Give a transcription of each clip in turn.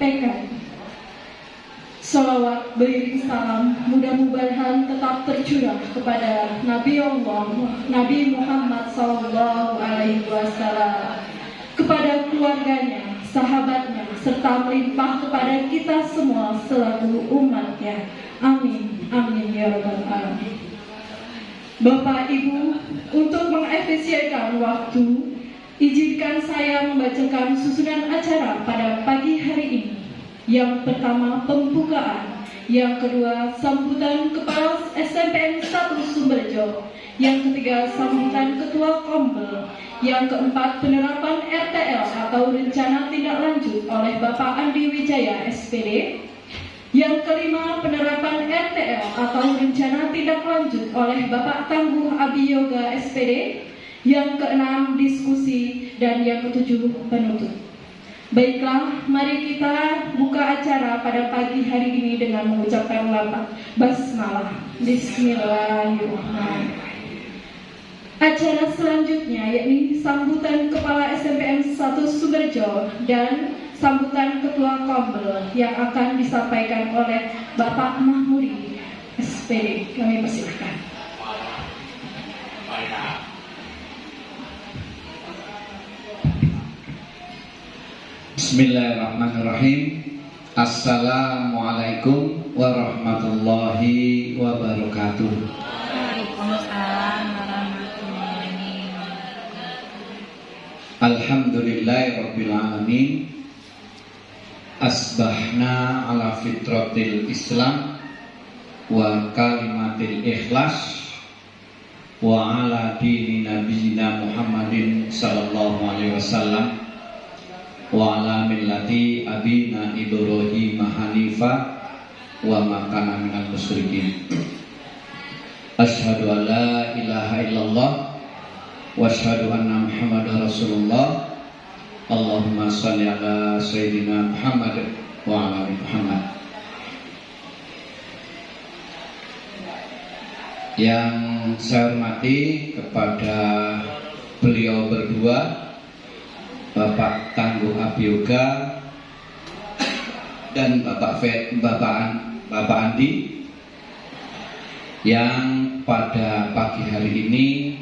sampaikan. Salawat beriring salam mudah-mudahan tetap tercurah kepada Nabi Allah, Nabi Muhammad SAW, kepada keluarganya, sahabatnya, serta melimpah kepada kita semua selaku umatnya. Amin, amin ya rabbal alamin. Bapak Ibu, untuk mengefisienkan waktu, izinkan saya membacakan susunan acara pada pagi hari ini. Yang pertama, pembukaan. Yang kedua, sambutan Kepala SMPN 1 Sumberjo. Yang ketiga, sambutan Ketua Kombel. Yang keempat, penerapan RTL atau Rencana Tindak Lanjut oleh Bapak Andi Wijaya, SPD. Yang kelima, penerapan RTL atau Rencana Tindak Lanjut oleh Bapak Tangguh Abi Yoga, SPD. Yang keenam, diskusi. Dan yang ketujuh, penutup. Baiklah, mari kita buka acara pada pagi hari ini dengan mengucapkan lafaz basmalah. Bismillahirrahmanirrahim. Acara selanjutnya yakni sambutan Kepala SMPN 1 Sumberjo dan sambutan Ketua Kombel yang akan disampaikan oleh Bapak Mahmudi, SPD. Kami persilahkan. Bismillahirrahmanirrahim. Assalamualaikum warahmatullahi wabarakatuh. Waalaikumsalam warahmatullahi wabarakatuh. Alhamdulillahirabbil alamin. Asbahna ala fitratil Islam wa kalimatil ikhlas wa ala dini nabiyina Muhammadin sallallahu alaihi wasallam wa ala millati abina Ibrahim hanifa wa makana minal musyrikin. Asyhadu an la ilaha illallah wa asyhadu anna Muhammadar Rasulullah. Allahumma shalli ala sayyidina Muhammad wa ala ali Muhammad. Yang saya hormati kepada beliau berdua, Bapak Tangguh Abi Yoga dan Bapak Andi, yang pada pagi hari ini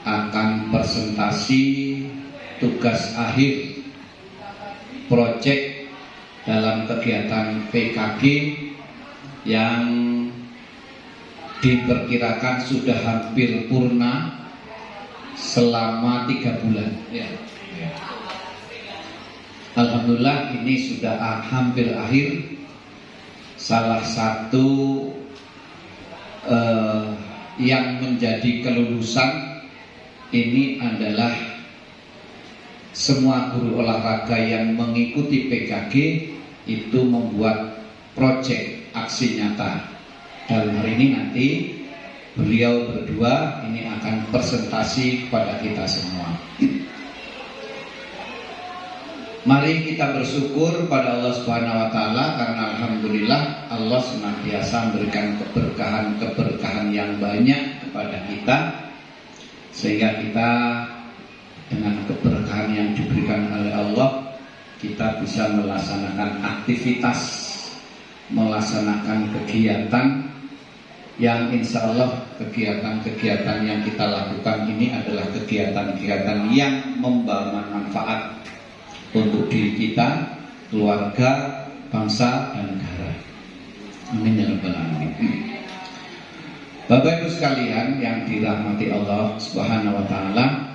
akan presentasi tugas akhir proyek dalam kegiatan PKG yang diperkirakan sudah hampir purna selama 3 bulan ya. Alhamdulillah ini sudah hampir akhir. Salah satu yang menjadi kelulusan ini adalah semua guru olahraga yang mengikuti PKG itu membuat proyek aksi nyata. Dalam hari ini nanti beliau berdua ini akan presentasi kepada kita semua. Mari kita bersyukur pada Allah Subhanahu wa taala karena alhamdulillah Allah senantiasa memberikan keberkahan yang banyak kepada kita, sehingga kita dengan keberkahan yang diberikan oleh Allah kita bisa melaksanakan aktivitas, melaksanakan kegiatan yang insya Allah kegiatan-kegiatan yang kita lakukan ini adalah kegiatan-kegiatan yang membawa manfaat untuk diri kita, keluarga, bangsa, dan negara. Amin ya rabbal alamin. Bapak Ibu sekalian yang dirahmati Allah Subhanahu wa taala,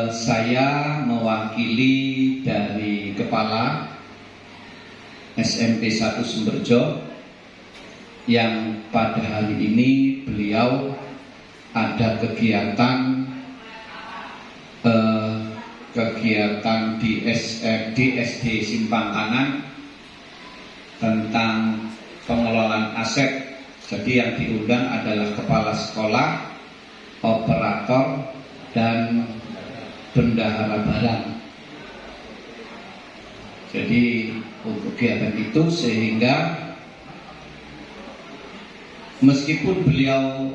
saya mewakili dari Kepala SMP 1 Sumberjo yang pada hari ini beliau ada kegiatan di SD Simpang Kanan tentang pengelolaan aset. Jadi yang diundang adalah kepala sekolah, operator, dan bendahara barang. Jadi untuk kegiatan itu sehingga meskipun beliau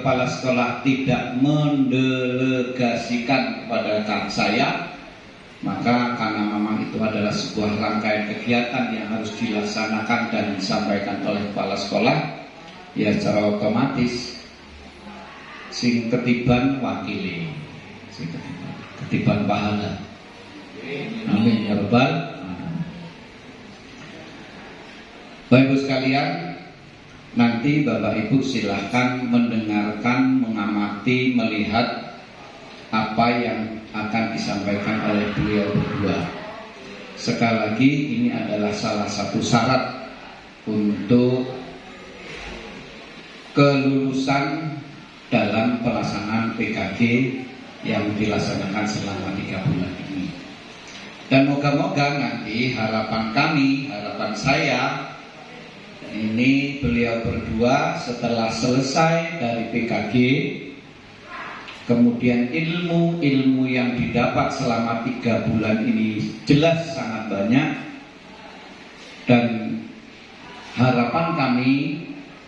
kepala sekolah tidak mendelegasikan kepada saya, Maka karena memang itu adalah sebuah rangkaian kegiatan yang harus dilaksanakan dan disampaikan oleh kepala sekolah, ya secara otomatis sing ketiban wakili, sing ketiban pahala. Amin ya rabbal alamin. Bapak Ibu sekalian, nanti Bapak Ibu silahkan mendengarkan, mengamati, melihat apa yang akan disampaikan oleh beliau berdua. Sekali lagi, ini adalah salah satu syarat untuk kelulusan dalam pelaksanaan PKG yang dilaksanakan selama 3 bulan ini. Dan moga-moga nanti harapan kami, harapan saya, ini beliau berdua setelah selesai dari PKG, kemudian ilmu yang didapat selama 3 bulan ini jelas sangat banyak, dan harapan kami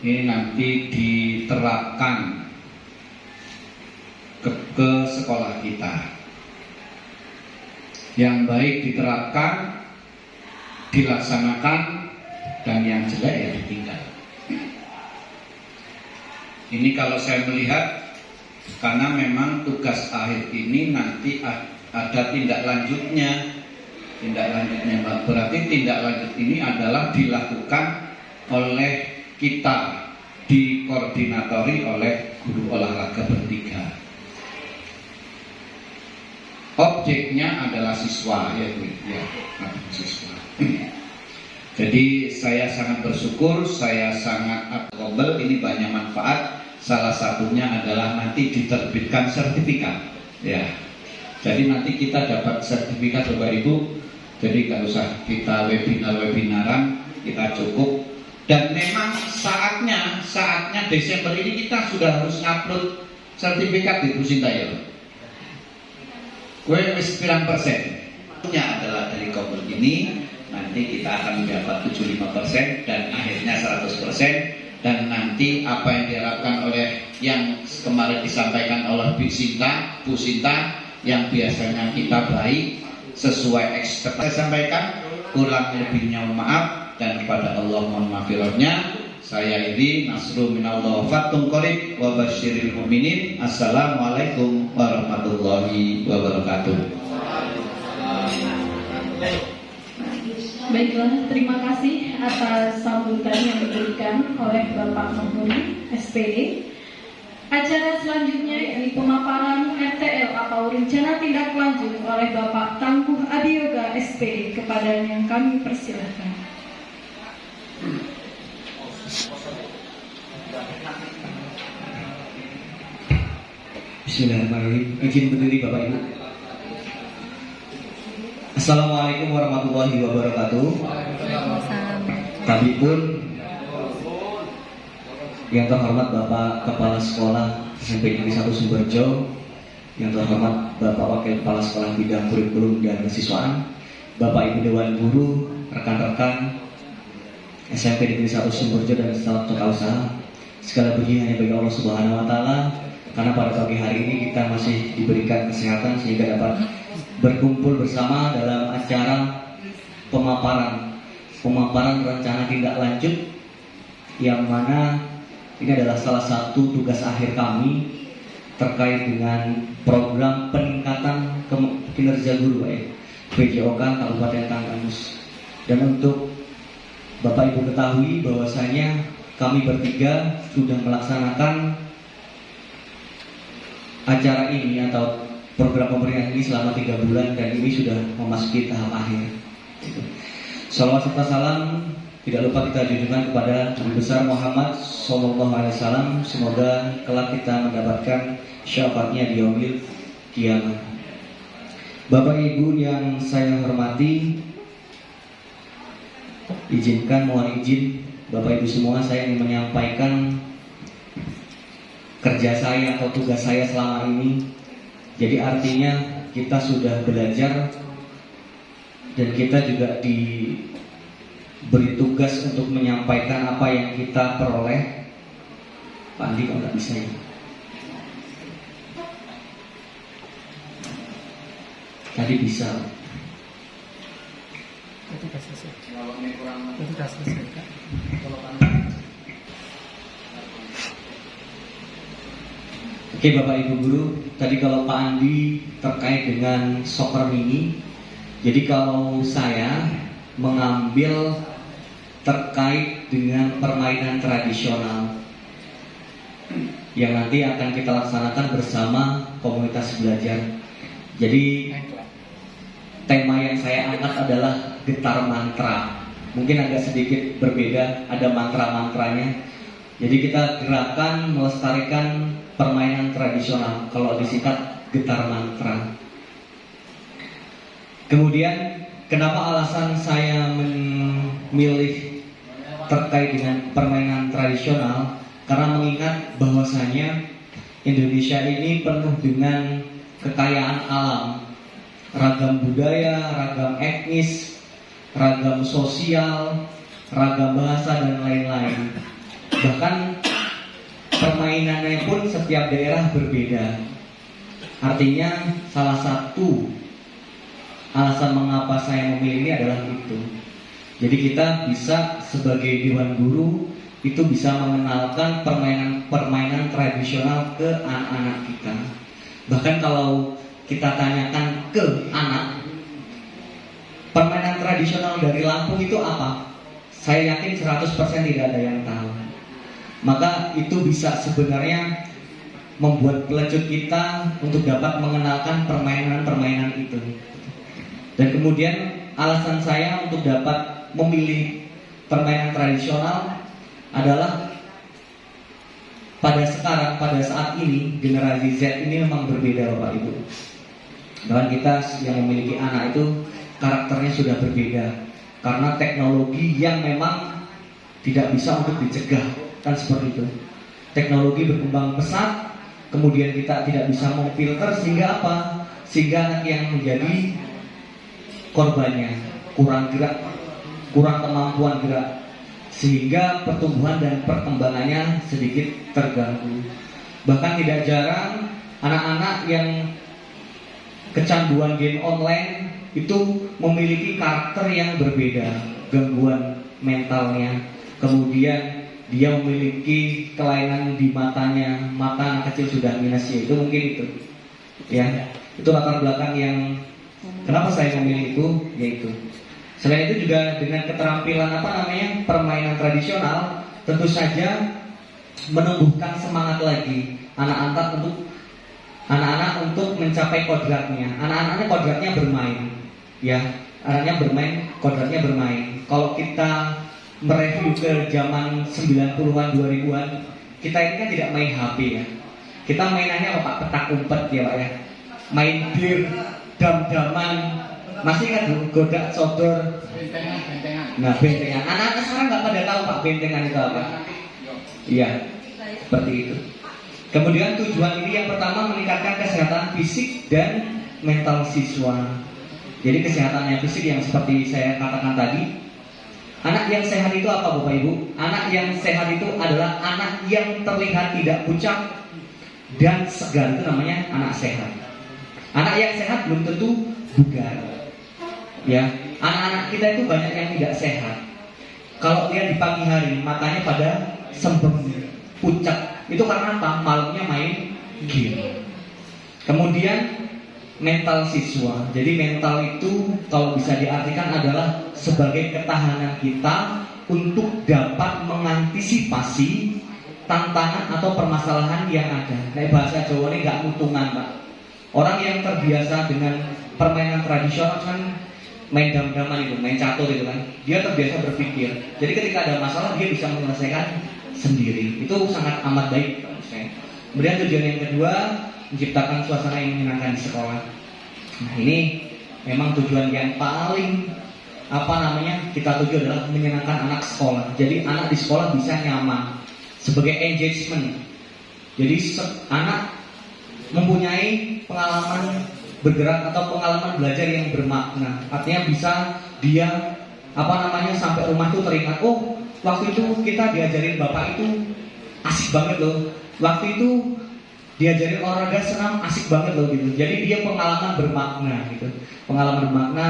ini nanti diterapkan ke sekolah kita. Yang baik diterapkan, dilaksanakan, dan yang jelek ya ditinggal. Ini kalau saya melihat, karena memang tugas akhir ini nanti ada tindak lanjutnya. Berarti tindak lanjut ini adalah dilakukan oleh kita, dikoordinatori oleh guru olahraga bertiga. Objeknya adalah siswa, siswa. Jadi saya sangat bersyukur, saya sangat akobel, ini banyak manfaat. Salah satunya adalah nanti diterbitkan sertifikat, ya. Jadi nanti kita dapat sertifikat Bapak Ibu. Jadi nggak usah kita webinaran, kita cukup. Dan memang saatnya Desember ini kita sudah harus ngupload sertifikat di Bu Sintayong. Kue wis pirang persen? Nya adalah dari Kobel ini nanti kita akan mendapat 75% dan akhirnya 100%. Dan nanti apa yang diharapkan oleh yang kemarin disampaikan oleh Bu Sinta yang biasanya kita baik sesuai ekspektasi sampaikan, kurang lebihnya maaf, dan kepada Allah mohon maghfirahnya. Saya ini Nasru minallah fatum qarib wa basyiril mu'minin. Assalamualaikum warahmatullahi wabarakatuh. Baiklah, terima kasih atas sambutan yang diberikan oleh Bapak Penghuni SPD. Acara selanjutnya yakni pemaparan RTL atau rencana tindak lanjut oleh Bapak Tangguh Adiyoga SPD. Kepadanya kami persilahkan. Bismillahirrahmanirrahim. Izin berdiri Bapak Ibu. Assalamualaikum warahmatullahi wabarakatuh. Kami pun yang terhormat Bapak Kepala Sekolah SMP Negeri 1 Sumberjo, yang terhormat Bapak Wakil Kepala Sekolah Bidang Kurikulum dan Kesiswaan, Bapak Ibu Dewan Guru, rekan-rekan SMP Negeri 1 Sumberjo dan staf usaha, segala puji hanya bagi Allah Subhanahu Wa Taala, karena pada pagi hari ini kita masih diberikan kesehatan sehingga dapat berkumpul bersama dalam acara pemaparan rencana tindak lanjut, yang mana ini adalah salah satu tugas akhir kami terkait dengan program peningkatan kinerja guru PJOK Kabupaten Tanggamus. Dan untuk Bapak Ibu ketahui bahwasanya kami bertiga sudah melaksanakan acara ini atau program pemberian ini selama 3 bulan, dan ini sudah memasuki tahap akhir. Salawat serta salam tidak lupa kita junjungkan kepada Nabi besar Muhammad SAW. Semoga kelak kita mendapatkan syafaatnya di yaumil kiamat. Bapak Ibu yang saya hormati, mohon izin Bapak Ibu semua, saya ingin menyampaikan kerja saya atau tugas saya selama ini. Jadi artinya kita sudah belajar dan kita juga diberi tugas untuk menyampaikan apa yang kita peroleh. Pak Andi kok nggak bisa ya? Tadi bisa. Sudah selesai. Itu sudah selesai Kak. Oke Bapak Ibu Guru, tadi kalau Pak Andi terkait dengan soccer mini, jadi kalau saya mengambil terkait dengan permainan tradisional yang nanti akan kita laksanakan bersama komunitas belajar. Jadi tema yang saya angkat adalah getar mantra. Mungkin agak sedikit berbeda, ada mantra-mantranya. Jadi kita gerakan melestarikan permainan tradisional, kalau disingkat getar mantra. Kemudian kenapa alasan saya memilih terkait dengan permainan tradisional? Karena mengingat bahwasanya Indonesia ini penuh dengan kekayaan alam, ragam budaya, ragam etnis, ragam sosial, ragam bahasa dan lain-lain. Bahkan permainannya pun setiap daerah berbeda. Artinya salah satu alasan mengapa saya memilih ini adalah itu. Jadi kita bisa sebagai Dewan Guru itu bisa mengenalkan permainan tradisional ke anak-anak kita. Bahkan kalau kita tanyakan ke anak, permainan tradisional dari Lampung itu apa? Saya yakin 100% tidak ada yang tahu. Maka itu bisa sebenarnya membuat pelecut kita untuk dapat mengenalkan permainan-permainan itu. Dan kemudian alasan saya untuk dapat memilih permainan tradisional adalah pada saat ini generasi Z ini memang berbeda Bapak Ibu. Bahkan kita yang memiliki anak itu karakternya sudah berbeda karena teknologi yang memang tidak bisa untuk dicegah, kan seperti itu. Teknologi berkembang pesat, kemudian kita tidak bisa memfilter sehingga apa? Sehingga anak yang menjadi korbannya kurang gerak, kurang kemampuan gerak, sehingga pertumbuhan dan perkembangannya sedikit terganggu. Bahkan tidak jarang anak-anak yang kecanduan game online itu memiliki karakter yang berbeda, gangguan mentalnya, kemudian dia memiliki kelainan di matanya, mata anak kecil sudah minus, itu mungkin itu ya, itu latar belakang yang kenapa saya memilih itu, yaitu selain itu juga dengan keterampilan permainan tradisional, tentu saja menumbuhkan semangat lagi anak-anak untuk mencapai kodratnya. Anak-anaknya kodratnya bermain, ya, anaknya bermain, kodratnya bermain. Kalau kita mereview ke zaman 90-an, 2000-an, kita ini kan tidak main HP ya. Kita mainannya apa Pak? Petak umpet ya Pak ya. Main bir, dam-daman, masih kan godak sodor, bentengan. Nah bentengan. Anak-anak sekarang nggak pada tahu Pak bentengan itu apa. Iya, seperti itu. Kemudian tujuan ini yang pertama meningkatkan kesehatan fisik dan mental siswa. Jadi kesehatan yang fisik yang seperti saya katakan tadi. Anak yang sehat itu apa Bapak Ibu? Anak yang sehat itu adalah anak yang terlihat tidak pucat dan segar, itu namanya anak sehat. Anak yang sehat belum tentu bugar. Ya, anak-anak kita itu banyak yang tidak sehat. Kalau lihat di pagi hari matanya pada sembem, pucat. Itu karena apa? Malamnya main game. Kemudian mental siswa. Jadi mental itu kalau bisa diartikan adalah sebagai ketahanan kita untuk dapat mengantisipasi tantangan atau permasalahan yang ada. Nah, bahasa Jawa ini gak mutungan Pak. Orang yang terbiasa dengan permainan tradisional kan main dam-daman itu, main catur itu kan, dia terbiasa berpikir. Jadi ketika ada masalah dia bisa menyelesaikan sendiri. Itu sangat amat baik menurut saya. Kemudian tujuan yang kedua, menciptakan suasana yang menyenangkan di sekolah. Nah ini memang tujuan yang paling kita tuju adalah menyenangkan anak sekolah. Jadi anak di sekolah bisa nyaman sebagai engagement. Jadi anak mempunyai pengalaman bergerak atau pengalaman belajar yang bermakna. Artinya bisa dia sampai rumah itu teringat, oh waktu itu kita diajarin bapak itu asik banget loh. Waktu itu diajarin olahraga senam asik banget loh gitu. Jadi dia pengalaman bermakna gitu. Pengalaman bermakna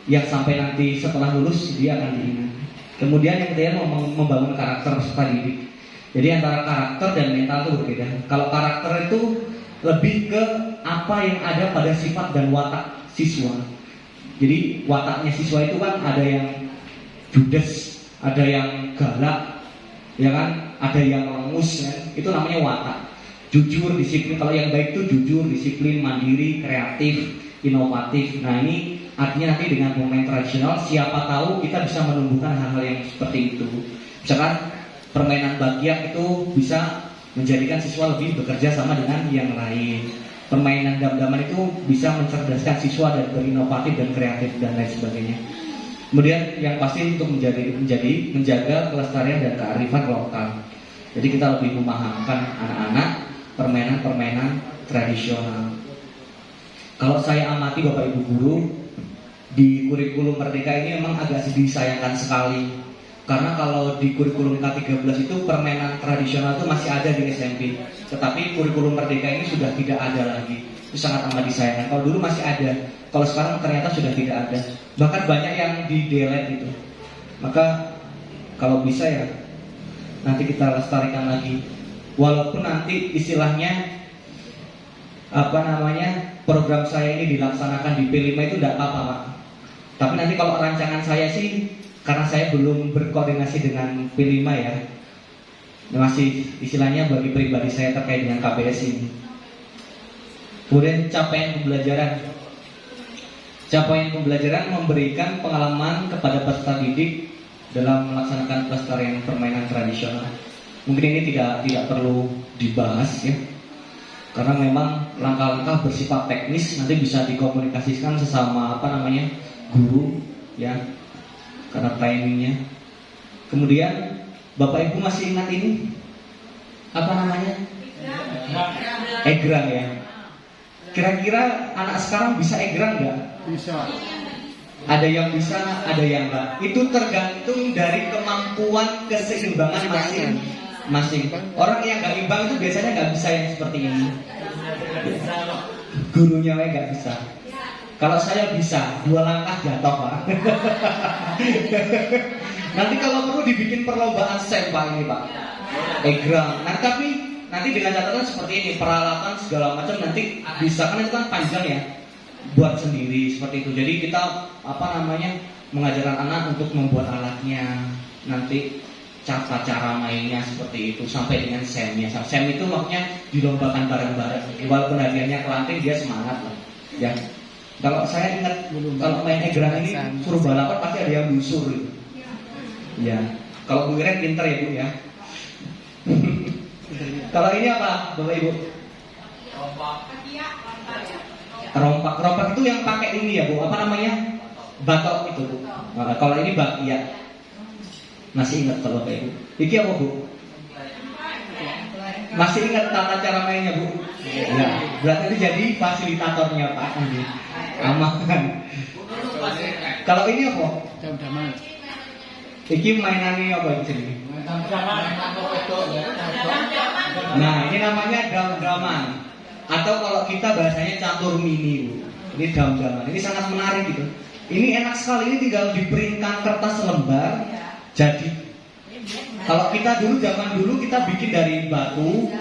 yang sampai nanti setelah lulus dia akan diingat. Kemudian yang ketiga membangun karakter peserta didik. Jadi antara karakter dan mental itu berbeda. Kalau karakter itu lebih ke apa yang ada pada sifat dan watak siswa. Jadi wataknya siswa itu kan ada yang judes, ada yang galak, ya kan, ada yang lengus, kan? Itu namanya watak. Jujur, disiplin. Kalau yang baik itu jujur, disiplin, mandiri, kreatif, inovatif. Nah ini artinya nanti dengan pemain tradisional, siapa tahu kita bisa menumbuhkan hal-hal yang seperti itu. Misalkan permainan bakiak itu bisa menjadikan siswa lebih bekerja sama dengan yang lain. Permainan dam-daman itu bisa mencerdaskan siswa dan berinovatif dan kreatif dan lain sebagainya. Kemudian yang pasti untuk menjaga kelestarian dan kearifan lokal. Jadi kita lebih memahamkan anak-anak permainan-permainan tradisional. Kalau saya amati Bapak Ibu guru di kurikulum Merdeka ini memang agak disayangkan sekali. Karena kalau di kurikulum K13 itu permainan tradisional itu masih ada di SMP. Tetapi kurikulum Merdeka ini sudah tidak ada lagi. Itu sangat amat disayangkan. Kalau dulu masih ada, kalau sekarang ternyata sudah tidak ada. Bahkan banyak yang di-delete gitu. Maka kalau bisa ya nanti kita lestarikan lagi. Walaupun nanti istilahnya program saya ini dilaksanakan di P5 itu tidak apa-apa Pak. Tapi nanti kalau rancangan saya sih, karena saya belum berkoordinasi dengan P5 ya, masih istilahnya bagi pribadi saya terkait dengan KBS ini. Kemudian capaian pembelajaran memberikan pengalaman kepada peserta didik dalam melaksanakan pelestarian permainan tradisional. Mungkin ini tidak perlu dibahas ya, karena memang langkah-langkah bersifat teknis nanti bisa dikomunikasikan sesama guru ya, karena timingnya. Kemudian Bapak Ibu masih ingat ini egrang ya. Kira-kira anak sekarang bisa egrang nggak? Bisa. Ada yang bisa, ada yang enggak. Itu tergantung dari kemampuan keseimbangan masing-masing. Orang yang nggak imbang itu biasanya nggak bisa yang seperti ini. Gurunya nggak bisa. Kalau saya bisa, 2 langkah jatuh Pak. Nanti kalau perlu dibikin perlombaan SEM Pak ini Pak. Egrang. Nah tapi nanti dengan catatan seperti ini, peralatan segala macam nanti bisa, kan itu kan panjang ya, buat sendiri seperti itu. Jadi kita mengajarkan anak untuk membuat alatnya, nanti cara mainnya seperti itu sampai dengan SEM-nya. SEM itu maksudnya dilombakan bareng-bareng. Walaupun hadiahnya kelanting dia semangat loh. Ya. Kalau saya ingat kalau main egrang ini suruh balapan pasti ada yang busur gitu. Ya. Kalau Bu Iren pinter ya Bu ya. Kalau ini apa Bapak Ibu? Rompak itu yang pakai ini ya Bu, batok itu Bu. Nah, kalau ini bakia. Masih ingat kalau Bapak Ibu? Iki apa Bu? Masih ingat tata cara mainnya Bu? Ya, berarti jadi fasilitatornya Pak. Aman. Kalau ini apa? Dam-daman. Iki mainannya apa ini? Nah, ini namanya dam-daman. Atau kalau kita bahasanya catur mini Bu. Ini dam-daman. Ini sangat menarik gitu. Ini enak sekali, ini tinggal diperingkan kertas selembar. Jadi kalau kita zaman dulu kita bikin dari batu,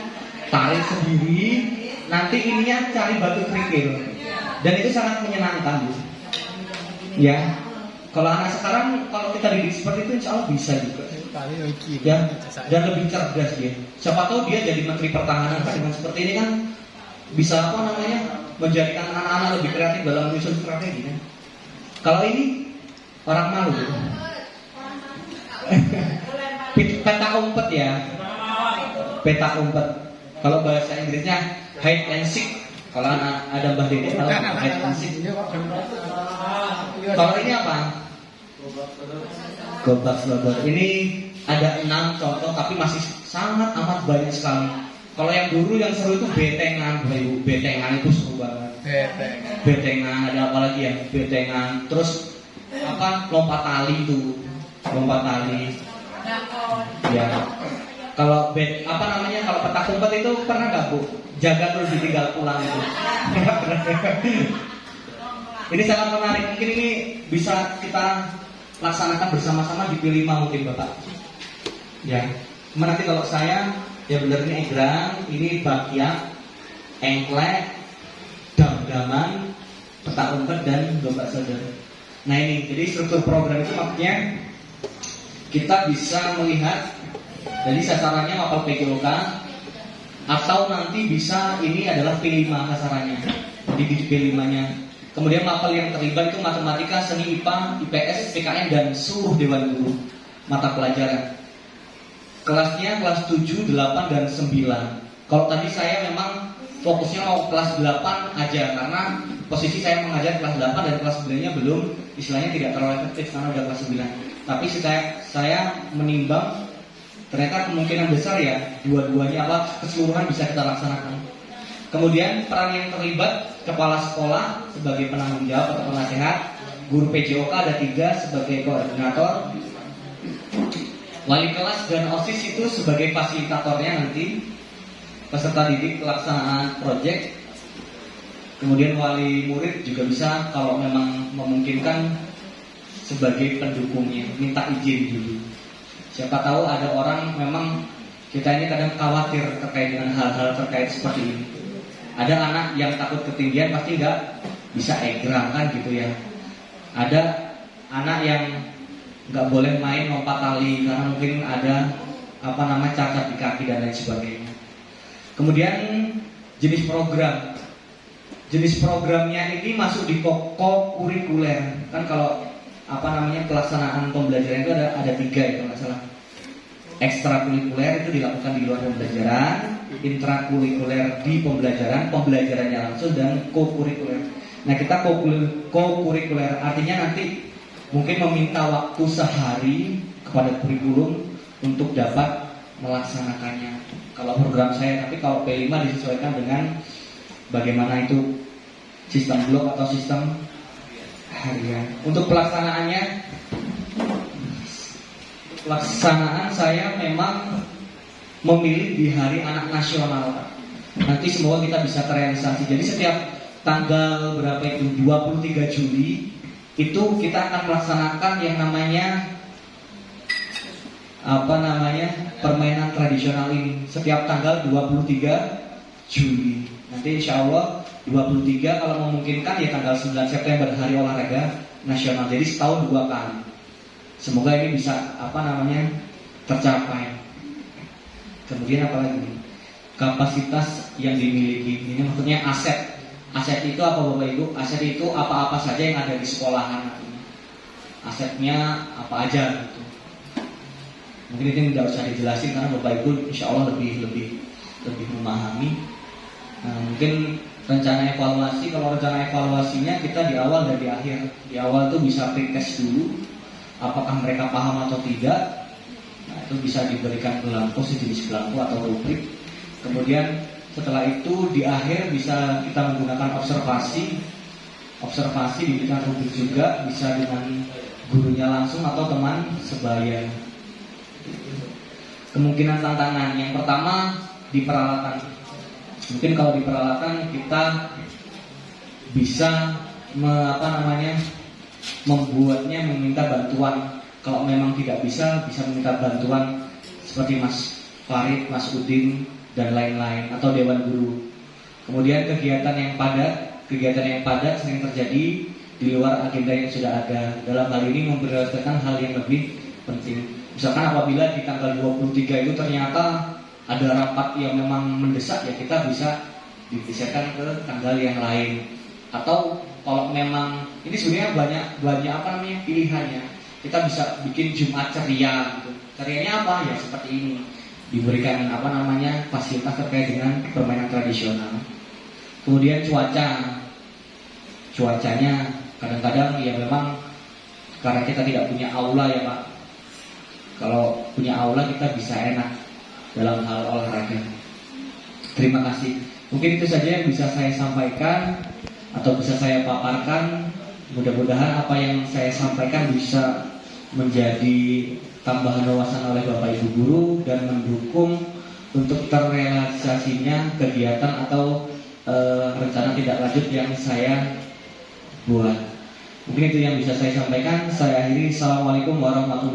tarik sendiri, nanti ininya cari batu kerikil. Dan itu sangat menyenangkan Bu. Ya. Kalau anak sekarang kalau kita didik seperti itu insya Allah bisa juga. Ya, dan lebih cerdas dia. Siapa tahu dia jadi Menteri Pertahanan kan, dengan seperti ini kan bisa menjadikan anak-anak lebih kreatif dalam menyusun strategi kan. Kalau ini orang malu. Peta umpet ya. Peta umpet. Kalau bahasa Inggrisnya hide and seek. Kalau ada Mbah Dede tahu hide and seek. Kalau ini apa? Gobak slobor. Ini ada 6 contoh tapi masih sangat amat banyak sekali. Kalau yang dulu yang seru itu betengan, Bu. Betengan itu seru banget. Betengan ada apa lagi ya? Betengan. Terus lompat tali itu. Lompat tali. Ya. Kalau kalau petak umpet itu pernah nggak Bu? Jaga terus ditinggal pulang itu. Ini sangat menarik. Mungkin ini bisa kita laksanakan bersama-sama di P5 mungkin Bapak. Ya. Nanti kalau saya ya benar ini egrang, ini bakyak, engklek, dam-daman, petak umpet dan domba saudara. Nah ini, jadi struktur program itu maksudnya kita bisa melihat, jadi sasarannya mapel PGOK atau nanti bisa ini adalah P5 sasarannya, di P5-nya. Kemudian mapel yang terlibat itu matematika, seni, IPA, IPS, PKN dan seluruh dewan guru mata pelajaran. Kelasnya kelas 7, 8 dan 9. Kalau tadi saya memang fokusnya mau kelas 8 aja karena posisi saya mengajar kelas 8 dan kelas 9-nya belum, istilahnya tidak terlalu efektif karena udah kelas 9. Tapi saya menimbang ternyata kemungkinan besar ya dua-duanya keseluruhan bisa kita laksanakan. Kemudian peran yang terlibat kepala sekolah sebagai penanggung jawab atau penasehat, guru PJOK ada 3 sebagai koordinator, wali kelas dan OSIS itu sebagai fasilitatornya nanti, peserta didik pelaksanaan proyek. Kemudian wali murid juga bisa kalau memang memungkinkan sebagai pendukungnya, minta izin dulu. Siapa tahu ada orang memang kita ini kadang khawatir terkait dengan hal-hal terkait seperti ini. Ada anak yang takut ketinggian pasti nggak bisa egrang kan gitu ya. Ada anak yang nggak boleh main lompat tali karena mungkin ada cacat di kaki dan lain sebagainya. Kemudian jenis program. Jenis programnya ini masuk di pokok kurikuler. Kan kalau pelaksanaan pembelajaran itu ada 3 itu nggak salah. Ekstrakurikuler itu dilakukan di luar pembelajaran, intrakurikuler di pembelajarannya langsung, dan kokurikuler. Nah kita kokurikuler artinya nanti mungkin meminta waktu sehari kepada kurikulum untuk dapat melaksanakannya. Kalau program saya, tapi kalau P5 disesuaikan dengan bagaimana itu sistem blok atau sistem harian. Untuk pelaksanaan saya memang memilih di Hari Anak Nasional. Nanti semoga kita bisa terrealisasi. Jadi setiap tanggal 23 Juli itu kita akan melaksanakan yang namanya permainan tradisional ini setiap tanggal 23 Juli. Nanti insya Allah 23 kalau memungkinkan ya tanggal 9 September Hari Olahraga Nasional. Jadi setahun 2 kali. Semoga ini bisa tercapai. Kemudian apalagi kapasitas yang dimiliki. Ini maksudnya aset. Aset itu apa Bapak Ibu? Aset itu apa-apa saja yang ada di sekolahan. Asetnya apa aja gitu. Mungkin itu tidak usah dijelasin karena Bapak Ibu insya Allah lebih memahami. Nah, mungkin rencana evaluasi, kalau rencana evaluasinya kita di awal dan di akhir. Di awal itu bisa pretest dulu, apakah mereka paham atau tidak. Nah, itu bisa diberikan belangko, sejenis belangko atau rubrik. Kemudian setelah itu di akhir bisa kita menggunakan observasi diberikan rubrik juga, bisa dengan gurunya langsung atau teman sebaya. Kemungkinan tantangan yang pertama di peralatan. Mungkin kalau di peralatan kita bisa membuatnya, meminta bantuan. Kalau memang tidak bisa meminta bantuan seperti Mas Farid, Mas Udin dan lain-lain atau Dewan Guru. Kemudian kegiatan yang padat sering terjadi di luar agenda yang sudah ada. Dalam hal ini memprioritaskan hal yang lebih penting. Misalkan apabila di tanggal 23 itu ternyata ada rapat yang memang mendesak, ya kita bisa dipisahkan ke tanggal yang lain. Atau kalau memang ini sebenarnya banyak pilihannya. Kita bisa bikin Jumat ceria gitu. Cerianya apa? Ya seperti ini. Diberikan fasilitas terkait dengan permainan tradisional. Kemudian cuacanya kadang-kadang ya memang karena kita tidak punya aula ya Pak. Kalau punya aula kita bisa enak dalam hal olahraga. Terima kasih. Mungkin itu saja yang bisa saya sampaikan atau bisa saya paparkan. Mudah-mudahan apa yang saya sampaikan bisa menjadi tambahan wawasan oleh Bapak Ibu guru dan mendukung untuk terrealisasinya kegiatan atau rencana tindak lanjut yang saya buat. Mungkin itu yang bisa saya sampaikan. Saya akhiri. Assalamualaikum warahmatullahi wabarakatuh.